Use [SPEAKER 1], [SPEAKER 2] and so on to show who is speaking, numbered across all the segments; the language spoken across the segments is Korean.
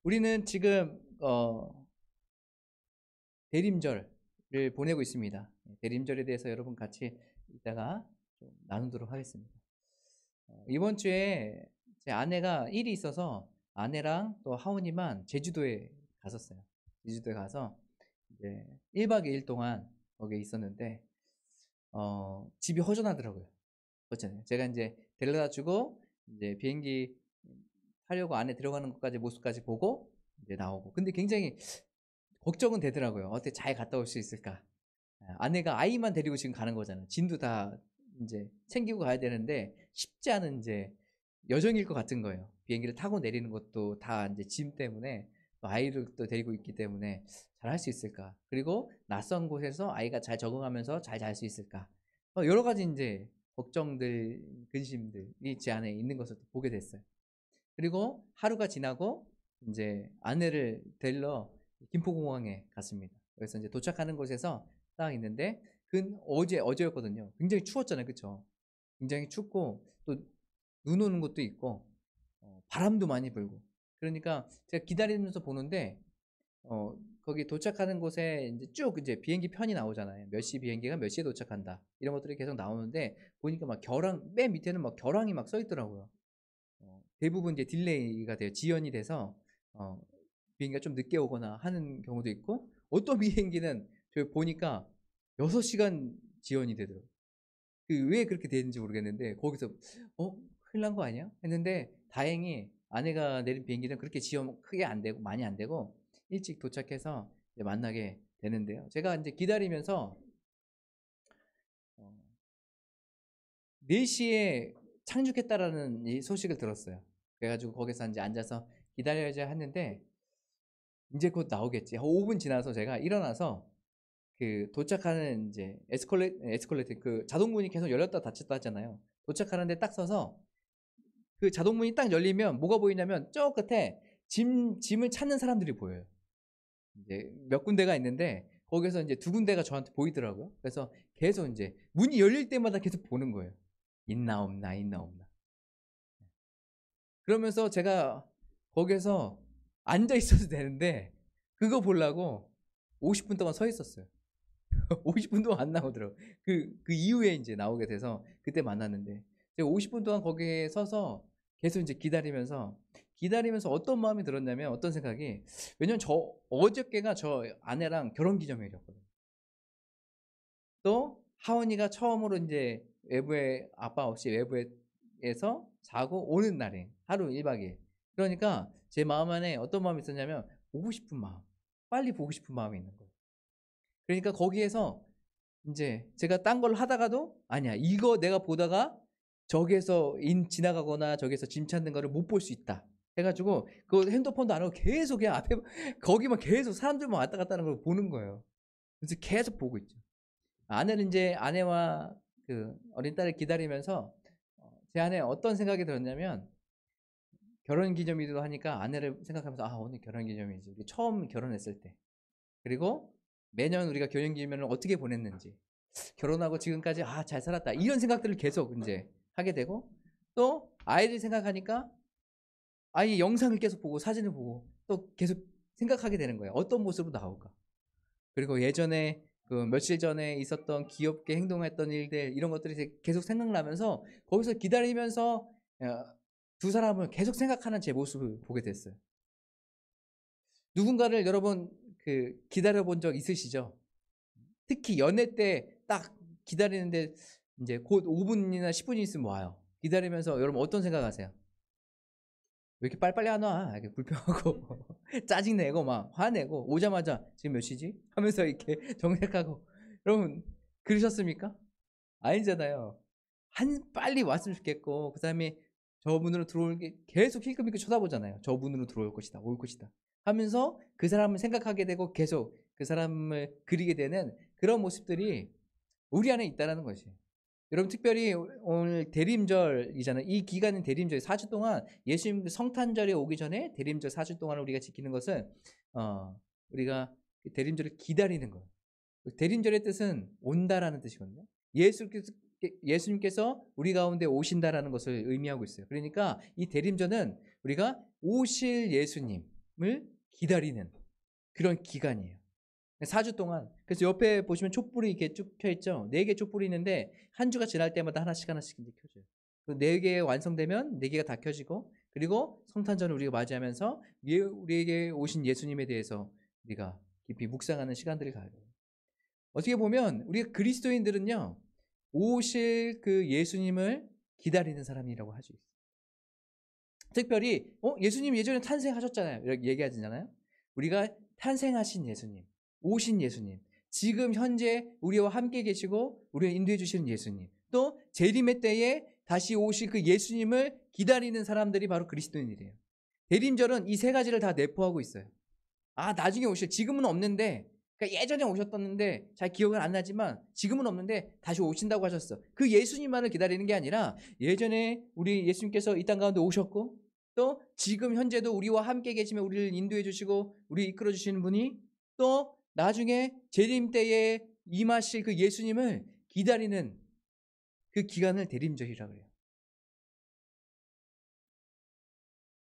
[SPEAKER 1] 우리는 지금 대림절을 보내고 있습니다. 대림절에 대해서 여러분 같이 이따가 좀 나누도록 하겠습니다. 이번 주에 제 아내가 일이 있어서 아내랑 또 하원이만 제주도에 갔었어요. 제주도에 가서 이제 1박 2일 동안 거기에 있었는데 집이 허전하더라고요. 그렇잖아요. 제가 이제 데려다 주고 이제 비행기 타려고 안에 들어가는 것까지 모습까지 보고 이제 나오고. 근데 굉장히 걱정은 되더라고요. 어떻게 잘 갔다 올 수 있을까? 아내가 아이만 데리고 지금 가는 거잖아요. 짐도 다 이제 챙기고 가야 되는데 쉽지 않은 이제 여정일 것 같은 거예요. 비행기를 타고 내리는 것도 다 이제 짐 때문에 또 아이를 또 데리고 있기 때문에 잘 할 수 있을까? 그리고 낯선 곳에서 아이가 잘 적응하면서 잘 잘 수 있을까? 여러 가지 이제 걱정들, 근심들이 제 안에 있는 것을 보게 됐어요. 그리고 하루가 지나고 이제 아내를 데리러 김포공항에 갔습니다. 그래서 이제 도착하는 곳에서 딱 있는데 어제였거든요. 굉장히 추웠잖아요, 그렇죠? 굉장히 춥고 또 눈 오는 것도 있고 바람도 많이 불고. 그러니까 제가 기다리면서 보는데 거기 도착하는 곳에 이제 쭉 이제 비행기 편이 나오잖아요. 몇 시 비행기가 몇 시에 도착한다. 이런 것들이 계속 나오는데 보니까 막 맨 밑에는 막 결항이 막 써 있더라고요. 대부분 이제 딜레이가 돼요. 지연이 돼서 비행기가 좀 늦게 오거나 하는 경우도 있고, 어떤 비행기는 저 보니까 6시간 지연이 되더라고요. 왜 그렇게 되는지 모르겠는데 거기서 큰일 난 거 아니야? 했는데 다행히 아내가 내린 비행기는 그렇게 지연 크게 안 되고 많이 안 되고 일찍 도착해서 이제 만나게 되는데요. 제가 이제 기다리면서 4시에 착륙했다라는 이 소식을 들었어요. 그래가지고 거기서 이제 앉아서 기다려야지 했는데 이제 곧 나오겠지. 5분 지나서 제가 일어나서 그 도착하는 이제 에스컬레이터 그 자동문이 계속 열렸다 닫혔다 하잖아요. 도착하는데 딱 서서 그 자동문이 딱 열리면 뭐가 보이냐면 저 끝에 짐을 찾는 사람들이 보여요. 이제 몇 군데가 있는데 거기서 이제 2군데가 저한테 보이더라고요. 그래서 계속 이제 문이 열릴 때마다 계속 보는 거예요. 있나 없나 있나 없나. 그러면서 제가 거기서 앉아 있어도 되는데 그거 보려고 50분 동안 서 있었어요. 50분 동안 안 나오더라고요. 그 이후에 이제 나오게 돼서 그때 만났는데 제가 50분 동안 거기에 서서 계속 이제 기다리면서 어떤 마음이 들었냐면 어떤 생각이, 왜냐면 어저께가 저 아내랑 결혼 기념일이었거든요. 또 하원이가 처음으로 이제 외부에 아빠 없이 외부에서 자고 오는 날에 하루 1박 2일. 그러니까 제 마음 안에 어떤 마음이 있었냐면 보고 싶은 마음, 빨리 보고 싶은 마음이 있는 거예요. 그러니까 거기에서 이제 제가 딴 걸 하다가도 아니야, 이거 내가 보다가 저기에서 지나가거나 저기에서 짐 찾는 거를 못 볼 수 있다 해가지고 그 핸드폰도 안 하고 계속 그냥 앞에 거기만 계속 사람들만 왔다 갔다 하는 걸 보는 거예요. 그래서 계속 보고 있죠. 아내는 이제 아내와 그 어린 딸을 기다리면서 제 안에 어떤 생각이 들었냐면, 결혼 기념일도 하니까 아내를 생각하면서 오늘 결혼 기념일이지, 우리 처음 결혼했을 때, 그리고 매년 우리가 결혼 기념일을 어떻게 보냈는지, 결혼하고 지금까지 잘 살았다 이런 생각들을 계속 이제 하게 되고, 또 아이들 생각하니까 아이 영상을 계속 보고 사진을 보고 또 계속 생각하게 되는 거예요. 어떤 모습으로 나올까. 그리고 예전에 그 며칠 전에 있었던 귀엽게 행동했던 일들, 이런 것들이 계속 생각나면서 거기서 기다리면서 두 사람을 계속 생각하는 제 모습을 보게 됐어요. 누군가를 여러분 기다려 본 적 있으시죠? 특히 연애 때 딱 기다리는데 이제 곧 5분이나 10분이 있으면 와요. 기다리면서 여러분 어떤 생각하세요? 왜 이렇게 빨리빨리 안 와? 이렇게 불평하고 짜증내고 막 화내고, 오자마자 지금 몇 시지? 하면서 이렇게 정색하고. 여러분 그러셨습니까? 아니잖아요. 빨리 왔으면 좋겠고, 그 다음에 저분으로 들어올 게 계속 힐끔힐끔 쳐다보잖아요. 저분으로 들어올 것이다, 올 것이다 하면서 그 사람을 생각하게 되고 계속 그 사람을 그리게 되는 그런 모습들이 우리 안에 있다는 것이. 여러분 특별히 오늘 대림절이잖아요. 이 기간은 대림절 4주 동안, 예수님 성탄절에 오기 전에 대림절 4주 동안을 우리가 지키는 것은 우리가 대림절을 기다리는 거예요. 대림절의 뜻은 온다라는 뜻이거든요. 예수님께서 우리 가운데 오신다라는 것을 의미하고 있어요. 그러니까 이 대림절은 우리가 오실 예수님, 기다리는 그런 기간이에요. 4주 동안. 그래서 옆에 보시면 촛불이 이렇게 쭉 켜있죠. 4개 촛불이 있는데 한 주가 지날 때마다 하나씩 이제 켜져요. 그 4개 완성되면 4개가 다 켜지고, 그리고 성탄절을 우리가 맞이하면서 우리에게 오신 예수님에 대해서 우리가 깊이 묵상하는 시간들을 가요. 어떻게 보면 우리가 그리스도인들은요, 오실 그 예수님을 기다리는 사람이라고 할 수 있어요. 특별히 예수님 예전에 탄생하셨잖아요, 이렇게 얘기하잖아요. 우리가 탄생하신 예수님, 오신 예수님, 지금 현재 우리와 함께 계시고 우리를 인도해 주시는 예수님, 또 재림의 때에 다시 오실 그 예수님을 기다리는 사람들이 바로 그리스도인이래요. 대림절은 이 세 가지를 다 내포하고 있어요. 나중에 오실, 지금은 없는데, 그러니까 예전에 오셨었는데 잘 기억은 안 나지만 지금은 없는데 다시 오신다고 하셨어. 그 예수님만을 기다리는 게 아니라 예전에 우리 예수님께서 이 땅 가운데 오셨고, 또 지금 현재도 우리와 함께 계시며 우리를 인도해 주시고 우리 이끌어 주시는 분이, 또 나중에 재림 때에 임하실 그 예수님을 기다리는 그 기간을 대림절이라고 해요.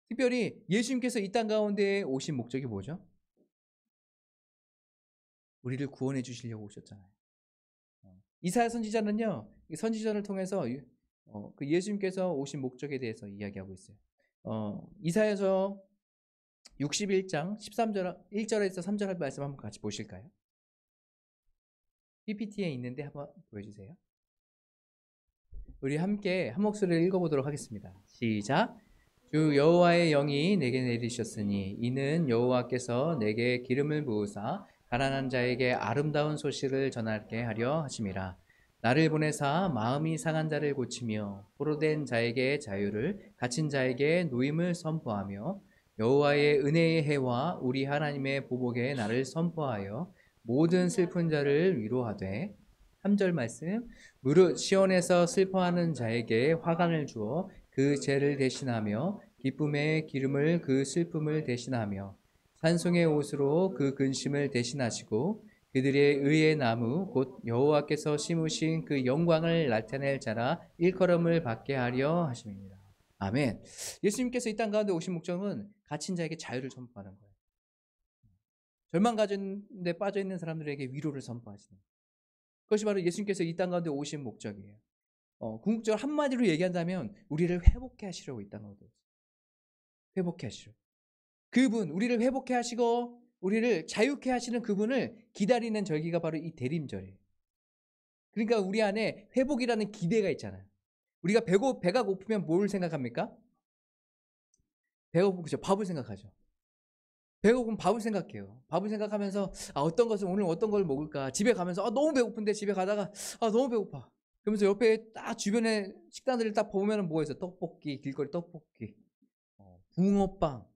[SPEAKER 1] 특별히 예수님께서 이 땅 가운데 오신 목적이 뭐죠? 우리를 구원해 주시려고 오셨잖아요. 이사야 선지자는요, 이 선지전을 통해서 그 예수님께서 오신 목적에 대해서 이야기하고 있어요. 이사야서 61장 13절 1절에서 3절 말씀 한번 같이 보실까요? PPT에 있는데 한번 보여주세요. 우리 함께 한 목소리를 읽어보도록 하겠습니다. 시작. 주 여호와의 영이 내게 내리셨으니 이는 여호와께서 내게 기름을 부으사 가난한 자에게 아름다운 소식을 전하게 하려 하심이라. 나를 보내사 마음이 상한 자를 고치며 포로된 자에게 자유를, 갇힌 자에게 노임을 선포하며 여호와의 은혜의 해와 우리 하나님의 보복의 날을 선포하여 모든 슬픈 자를 위로하되. 3절 말씀. 무릇 시온에서 슬퍼하는 자에게 화관을 주어 그 죄를 대신하며 기쁨의 기름을 그 슬픔을 대신하며 산송의 옷으로 그 근심을 대신하시고 그들의 의의 나무 곧 여호와께서 심으신 그 영광을 나타낼 자라 일컬음을 받게 하려 하십니다. 아멘. 예수님께서 이 땅 가운데 오신 목적은 갇힌 자에게 자유를 선포하는 거예요. 절망 가운데 빠져 있는 사람들에게 위로를 선포하시는 거예요. 그것이 바로 예수님께서 이 땅 가운데 오신 목적이에요. 궁극적으로 한마디로 얘기한다면 우리를 회복해 하시려고 이 땅 가운데 오셨어요. 회복해 하시려고. 그분, 우리를 회복해 하시고 우리를 자유케 하시는 그분을 기다리는 절기가 바로 이 대림절이에요. 그러니까 우리 안에 회복이라는 기대가 있잖아요. 우리가 배가 고프면 뭘 생각합니까? 배가 고프죠. 밥을 생각하죠. 배가 고프면 밥을 생각해요. 밥을 생각하면서 어떤 것을 오늘 어떤 걸 먹을까? 집에 가면서 너무 배고픈데 집에 가다가 너무 배고파. 그러면서 옆에 딱 주변에 식당들을 딱 보면은 뭐가 있어? 떡볶이, 길거리 떡볶이, 붕어빵,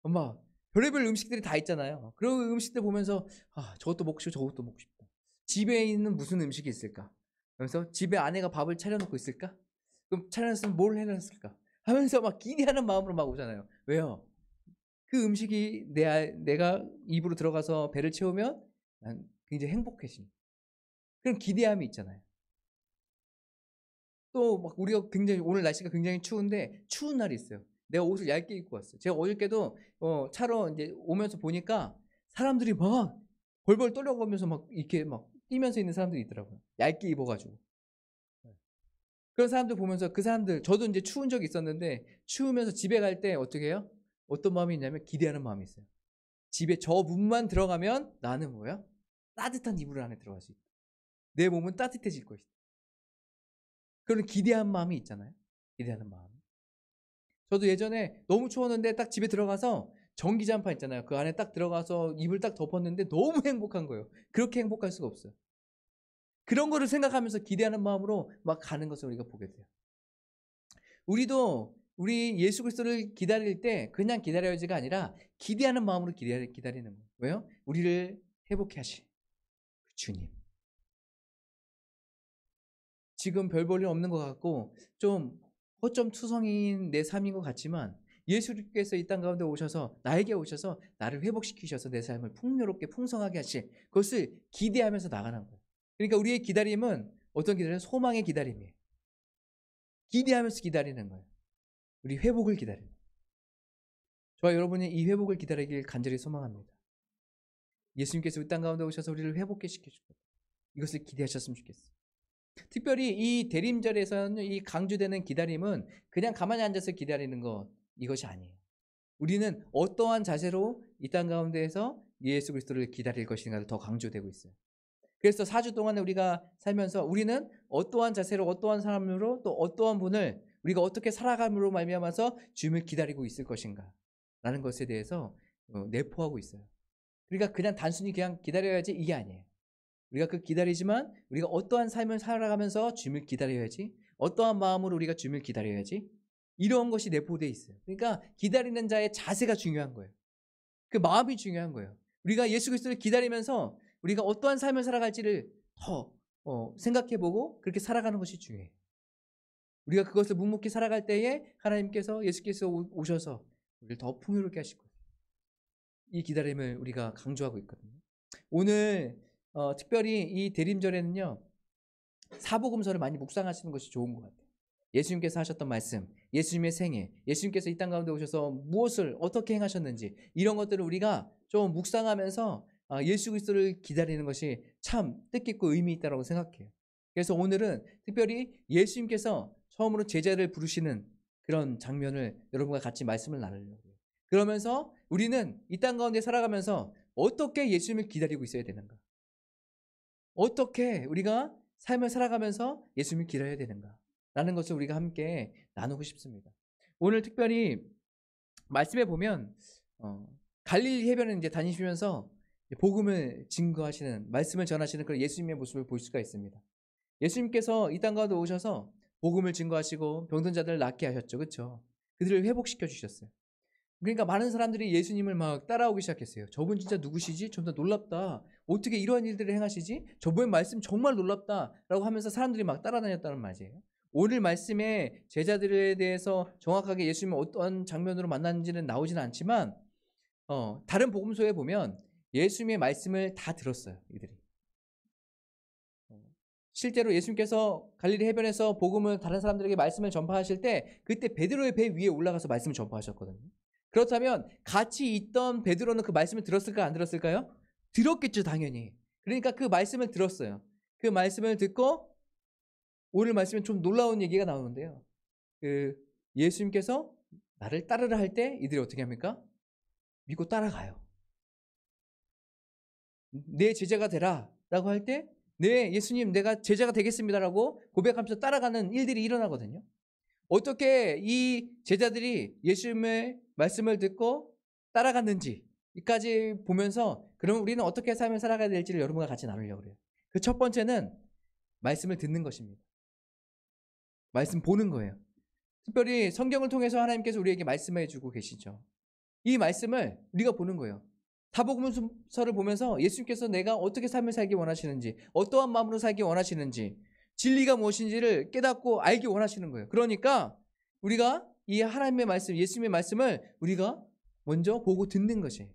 [SPEAKER 1] 막 별의별 음식들이 다 있잖아요. 그런 음식들 보면서 저것도 먹고 싶고 저것도 먹고 싶다. 집에 있는 무슨 음식이 있을까? 그래서 집에 아내가 밥을 차려놓고 있을까? 그럼 차려놨으면 뭘 해놨을까? 하면서 막 기대하는 마음으로 막 오잖아요. 왜요? 그 음식이 내가 입으로 들어가서 배를 채우면 난 굉장히 행복해진 그런 기대함이 있잖아요. 또 막 우리가 굉장히 오늘 날씨가 굉장히 추운데 추운 날이 있어요. 내가 옷을 얇게 입고 왔어요. 제가 어저께도 차로 이제 오면서 보니까 사람들이 막 벌벌 떨려가면서 막 이렇게 막 뛰면서 있는 사람들이 있더라고요. 얇게 입어가지고. 그런 사람들 보면서 그 사람들, 저도 이제 추운 적이 있었는데 추우면서 집에 갈 때 어떻게 해요? 어떤 마음이 있냐면 기대하는 마음이 있어요. 집에 저 문만 들어가면 나는 뭐야? 따뜻한 이불 안에 들어갈 수 있다. 내 몸은 따뜻해질 것이다. 그런 기대한 마음이 있잖아요. 기대하는 마음. 저도 예전에 너무 추웠는데 딱 집에 들어가서 전기장판 있잖아요. 그 안에 딱 들어가서 이불 딱 덮었는데 너무 행복한 거예요. 그렇게 행복할 수가 없어요. 그런 거를 생각하면서 기대하는 마음으로 막 가는 것을 우리가 보게 돼요. 우리 예수 그리스도를 기다릴 때 그냥 기다려야지가 아니라 기대하는 마음으로 기다리는 거예요. 왜요? 우리를 회복해 하실 그 주님. 지금 별 볼 일 없는 것 같고 좀 허점투성인 내 삶인 것 같지만 예수님께서 이 땅 가운데 오셔서 나에게 오셔서 나를 회복시키셔서 내 삶을 풍요롭게 풍성하게 하실 그것을 기대하면서 나가는 거예요. 그러니까 우리의 기다림은 어떤 기다림이에요? 소망의 기다림이에요. 기대하면서 기다리는 거예요. 우리 회복을 기다리는 거예요. 저와 여러분이 이 회복을 기다리길 간절히 소망합니다. 예수님께서 이 땅 가운데 오셔서 우리를 회복해 시켜줄 것. 이것을 기대하셨으면 좋겠어요. 특별히 이 대림절에서는 이 강조되는 기다림은 그냥 가만히 앉아서 기다리는 것, 이것이 아니에요. 우리는 어떠한 자세로 이 땅 가운데에서 예수 그리스도를 기다릴 것인가를 더 강조되고 있어요. 그래서 4주 동안에 우리가 살면서 우리는 어떠한 자세로, 어떠한 사람으로, 또 어떠한 분을 우리가 어떻게 살아감으로 말미암아서 주님을 기다리고 있을 것인가 라는 것에 대해서 내포하고 있어요. 그러니까 그냥 단순히 그냥 기다려야지 이게 아니에요. 우리가 그 기다리지만 우리가 어떠한 삶을 살아가면서 주님을 기다려야지, 어떠한 마음으로 우리가 주님을 기다려야지, 이런 것이 내포되어 있어요. 그러니까 기다리는 자의 자세가 중요한 거예요. 그 마음이 중요한 거예요. 우리가 예수 그리스도를 기다리면서 우리가 어떠한 삶을 살아갈지를 더 생각해보고 그렇게 살아가는 것이 중요해요. 우리가 그것을 묵묵히 살아갈 때에 하나님께서, 예수께서 오셔서 우리를 더 풍요롭게 하실 거예요. 이 기다림을 우리가 강조하고 있거든요. 오늘 특별히 이 대림절에는요, 사복음서를 많이 묵상하시는 것이 좋은 것 같아요. 예수님께서 하셨던 말씀, 예수님의 생애, 예수님께서 이 땅 가운데 오셔서 무엇을 어떻게 행하셨는지, 이런 것들을 우리가 좀 묵상하면서 예수 그리스도를 기다리는 것이 참 뜻깊고 의미 있다고 생각해요. 그래서 오늘은 특별히 예수님께서 처음으로 제자를 부르시는 그런 장면을 여러분과 같이 말씀을 나누려고 해요. 그러면서 우리는 이 땅 가운데 살아가면서 어떻게 예수님을 기다리고 있어야 되는가, 어떻게 우리가 삶을 살아가면서 예수님을 기다려야 되는가 라는 것을 우리가 함께 나누고 싶습니다. 오늘 특별히 말씀에 보면 갈릴리 해변에 이제 다니시면서 복음을 증거하시는, 말씀을 전하시는 그런 예수님의 모습을 볼 수가 있습니다. 예수님께서 이 땅 가운데 오셔서 복음을 증거하시고 병든 자들을 낫게 하셨죠. 그렇죠? 그들을 회복시켜 주셨어요. 그러니까 많은 사람들이 예수님을 막 따라오기 시작했어요. 저분 진짜 누구시지? 정말 놀랍다. 어떻게 이러한 일들을 행하시지? 저분의 말씀 정말 놀랍다 라고 하면서 사람들이 막 따라다녔다는 말이에요. 오늘 말씀에 제자들에 대해서 정확하게 예수님을 어떤 장면으로 만났는지는 나오지는 않지만 다른 복음서에 보면 예수님의 말씀을 다 들었어요. 이들이. 실제로 예수님께서 갈릴리 해변에서 복음을 다른 사람들에게 말씀을 전파하실 때 그때 베드로의 배 위에 올라가서 말씀을 전파하셨거든요. 그렇다면 같이 있던 베드로는 그 말씀을 들었을까 안 들었을까요? 들었겠죠, 당연히. 그러니까 그 말씀을 들었어요. 그 말씀을 듣고 오늘 말씀에 좀 놀라운 얘기가 나오는데요. 예수님께서 나를 따르라 할 때 이들이 어떻게 합니까? 믿고 따라가요. 내 제자가 되라 라고 할 때 네, 예수님 내가 제자가 되겠습니다라고 고백하면서 따라가는 일들이 일어나거든요. 어떻게 이 제자들이 예수님의 말씀을 듣고 따라갔는지까지 보면서 그럼 우리는 어떻게 삶을 살아가야 될지를 여러분과 같이 나누려고 해요. 그 첫 번째는 말씀을 듣는 것입니다. 말씀 보는 거예요. 특별히 성경을 통해서 하나님께서 우리에게 말씀해 주고 계시죠. 이 말씀을 우리가 보는 거예요. 사복음서를 보면서 예수님께서 내가 어떻게 삶을 살기 원하시는지, 어떠한 마음으로 살기 원하시는지, 진리가 무엇인지를 깨닫고 알기 원하시는 거예요. 그러니까 우리가 이 하나님의 말씀, 예수님의 말씀을 우리가 먼저 보고 듣는 것이에요.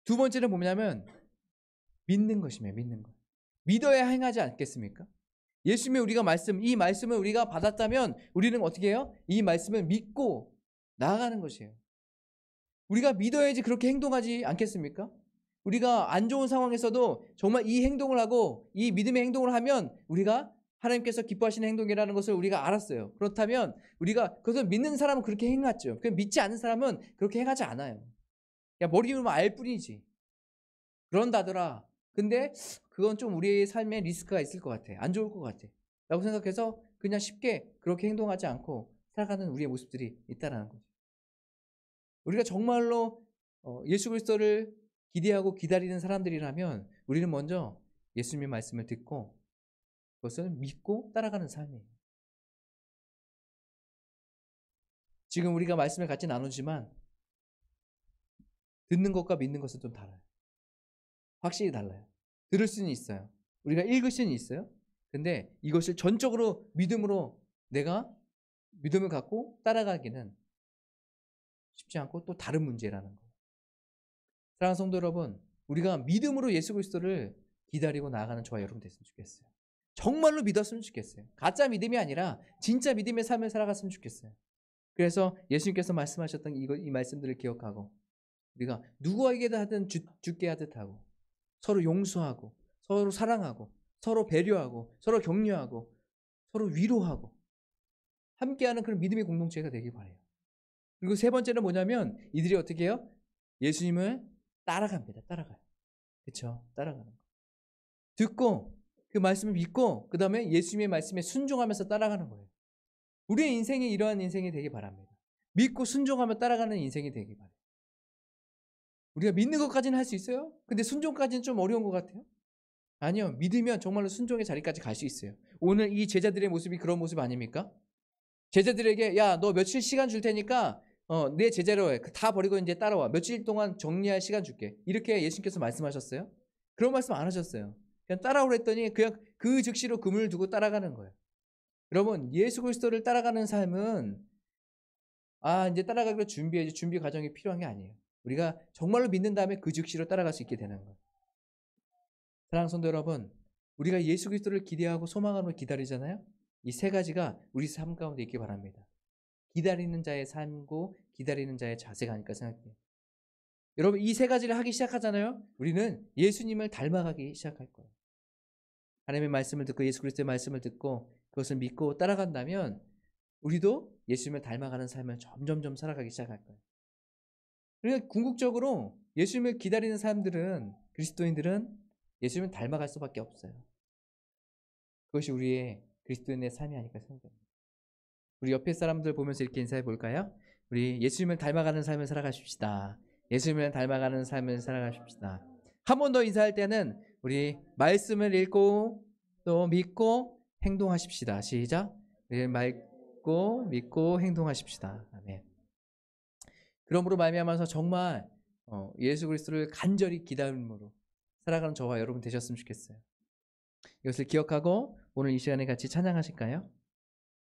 [SPEAKER 1] 두 번째는 뭐냐면 믿는 것이며 믿는 것. 믿어야 행하지 않겠습니까? 예수님의 우리가 이 말씀을 우리가 받았다면 우리는 어떻게 해요? 이 말씀을 믿고 나아가는 것이에요. 우리가 믿어야지 그렇게 행동하지 않겠습니까? 우리가 안 좋은 상황에서도 정말 이 행동을 하고 이 믿음의 행동을 하면 우리가 하나님께서 기뻐하시는 행동이라는 것을 우리가 알았어요. 그렇다면 우리가 그것을 믿는 사람은 그렇게 행하죠. 믿지 않는 사람은 그렇게 행하지 않아요. 그냥 머리로만 알 뿐이지. 그런다더라. 근데 그건 좀 우리의 삶에 리스크가 있을 것 같아. 안 좋을 것 같아. 라고 생각해서 그냥 쉽게 그렇게 행동하지 않고 살아가는 우리의 모습들이 있다라는 거죠. 우리가 정말로 예수 그리스도를 기대하고 기다리는 사람들이라면 우리는 먼저 예수님의 말씀을 듣고 그것을 믿고 따라가는 삶이에요. 지금 우리가 말씀을 같이 나누지만 듣는 것과 믿는 것은 좀 달라요. 확실히 달라요. 들을 수는 있어요. 우리가 읽을 수는 있어요. 근데 이것을 전적으로 믿음으로 내가 믿음을 갖고 따라가기는 쉽지 않고 또 다른 문제라는 거예요. 사랑하는 성도 여러분, 우리가 믿음으로 예수 그리스도를 기다리고 나아가는 저와 여러분 됐으면 좋겠어요. 정말로 믿었으면 좋겠어요. 가짜 믿음이 아니라 진짜 믿음의 삶을 살아갔으면 좋겠어요. 그래서 예수님께서 말씀하셨던 이 말씀들을 기억하고 우리가 누구에게도 하든 죽게 하듯 하고 서로 용서하고 서로 사랑하고 서로 배려하고 서로 격려하고 서로 위로하고 함께하는 그런 믿음의 공동체가 되길 바라요. 그리고 세 번째는 뭐냐면 이들이 어떻게 해요? 예수님을 따라갑니다. 따라가요. 그렇죠? 따라가는 거. 듣고 그 말씀을 믿고 그 다음에 예수님의 말씀에 순종하면서 따라가는 거예요. 우리의 인생이 이러한 인생이 되길 바랍니다. 믿고 순종하며 따라가는 인생이 되길 바라요. 우리가 믿는 것까지는 할 수 있어요? 근데 순종까지는 좀 어려운 것 같아요. 아니요. 믿으면 정말로 순종의 자리까지 갈 수 있어요. 오늘 이 제자들의 모습이 그런 모습 아닙니까? 제자들에게 야, 너 며칠 시간 줄 테니까 내 제자로 해. 다 버리고 이제 따라와. 며칠 동안 정리할 시간 줄게. 이렇게 예수님께서 말씀하셨어요? 그런 말씀 안 하셨어요. 그냥 따라오라 했더니 그냥 그 즉시로 금을 두고 따라가는 거예요. 여러분, 예수 그리스도를 따라가는 삶은 이제 따라가기로 준비 과정이 필요한 게 아니에요. 우리가 정말로 믿는 다음에 그 즉시로 따라갈 수 있게 되는 거예요. 사랑하는 성도 여러분, 우리가 예수 그리스도를 기대하고 소망하며 기다리잖아요. 이 세 가지가 우리 삶 가운데 있기 바랍니다. 기다리는 자의 삶고 기다리는 자의 자세가 아닐까 생각해요. 여러분, 이 세 가지를 하기 시작하잖아요. 우리는 예수님을 닮아가기 시작할 거예요. 하나님의 말씀을 듣고 예수 그리스도의 말씀을 듣고 그것을 믿고 따라간다면 우리도 예수님을 닮아가는 삶을 점점점 살아가기 시작할 거예요. 그러니까 궁극적으로 예수님을 기다리는 사람들은, 그리스도인들은 예수님을 닮아갈 수밖에 없어요. 그것이 우리의 그리스도인의 삶이 아닐까 생각합니다. 우리 옆에 사람들 보면서 이렇게 인사해 볼까요? 우리 예수님을 닮아가는 삶을 살아가십시다. 예수님을 닮아가는 삶을 살아가십시다. 한 번 더 인사할 때는 우리 말씀을 읽고 또 믿고 행동하십시다. 시작. 맑고 믿고 행동하십시다. 아멘. 그러므로 말미암아서 정말 예수 그리스도를 간절히 기다림으로 살아가는 저와 여러분 되셨으면 좋겠어요. 이것을 기억하고 오늘 이 시간에 같이 찬양하실까요?